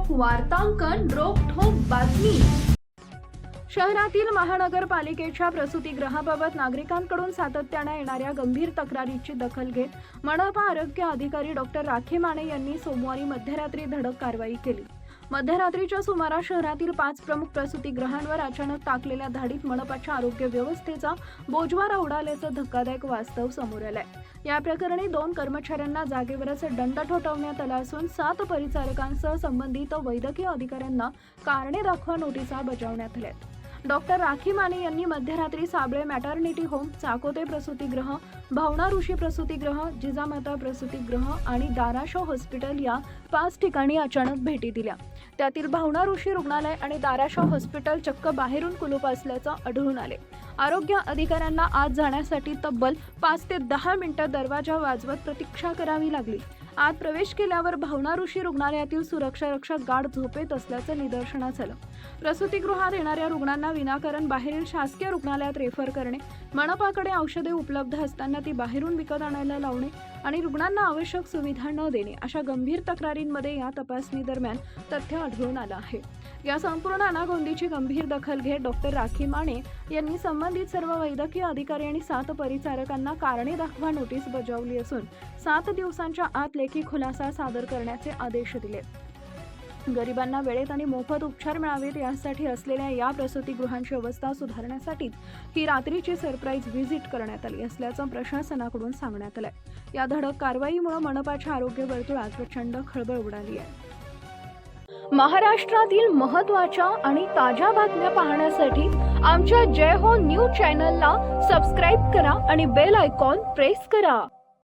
वार्तांकन रोखठोक बातमी। शहरातील महानगरपालिकेच्या प्रसूतिगृहाबाबत नागरिकांकडून सातत्याने येणाऱ्या गंभीर तक्रारीची दखल घेत मनपा आरोग्य अधिकारी डॉक्टर राखी माने यांनी सोमवारी मध्यरात्री धडक कारवाई केली। मध्यरात्रीच्या सुमारास शहरातील 5 प्रमुख प्रसूतिगृहांवर अचानक टाकलेल्या धाडीत मनपाच्या आरोग्य व्यवस्थेचा बोजवारा उडाल्याचं धक्कादायक वास्तव समोर आलंय। या प्रकरणी 2 कर्मचाऱ्यांना जागेवरच दंड ठोठावण्यात आला असून 7 परिचारकांसह संबंधित वैद्यकीय अधिकाऱ्यांना कारणे दाखवा नोटिसा बजावण्यात आल्या। डॉक्टर राखी माने यांनी मध्यरात्री साबळे मॅटर्निटी होम, चाकोते प्रसूतिगृह, भावना ऋषी प्रसूतिगृह, जिजामाता प्रसूतिगृह आणि दाराशो हॉस्पिटल या 5 ठिकाणी अचानक भेटी दिल्या। त्यातील भावना ऋषी रुग्णालय आणि दाराशो हॉस्पिटल चक्क बाहेरून कुलूप असल्याचं आढळून आले। आरोग्य अधिकाऱ्यांना आत जाण्यासाठी तब्बल 5 ते 10 मिनिटं दरवाजा वाजवत प्रतीक्षा करावी लागली। आत प्रवेश केल्यावर भावना ऋषी रुग्णालयातील सुरक्षा रक्षक गाढ झोपेत असल्याचं निदर्शनास आलं। प्रसूतिगृहात येणाऱ्या रुग्णांना विनाकारण बाहेरील शासकीय रुग्णालयात रेफर करणे, मनपाकडे औषधे उपलब्ध असताना ती बाहेरून विकत आणायला लावणे आणि रुग्णांना आवश्यक सुविधा न देणे अशा गंभीर तक्रारींमध्ये या तपासणी दरम्यान तथ्य आढळून आलं आहे। या संपूर्ण अनागोंदीची गंभीर दखल घेत डॉक्टर राखी माने यांनी संबंधित सर्व वैद्यकीय अधिकारी आणि 7 परिचारकांना कारणे दाखवा नोटीस बजावली असून 7 दिवसांच्या आत लेखी खुलासा सादर करण्याचे आदेश दिले। गरिबांना वेळेत आणि मोफत उपचार मिळावेत यासाठी असलेल्या या प्रसूतिगृहांची अवस्था सुधारण्यासाठी ही रात्रीची सरप्राईज व्हिजिट करण्यात आली असल्याचं प्रशासनाकडून सांगण्यात आलंय। या धडक कारवाईमुळे मनपाच्या आरोग्य वर्तुळात प्रचंड खळबळ उडाली आहे। महाराष्ट्रातील महत्त्वाच्या आणि ताज्या बातम्या पाहण्यासाठी आमच्या जय हो न्यूज चॅनलला सबस्क्राईब करा आणि बेल आयकॉन प्रेस करा।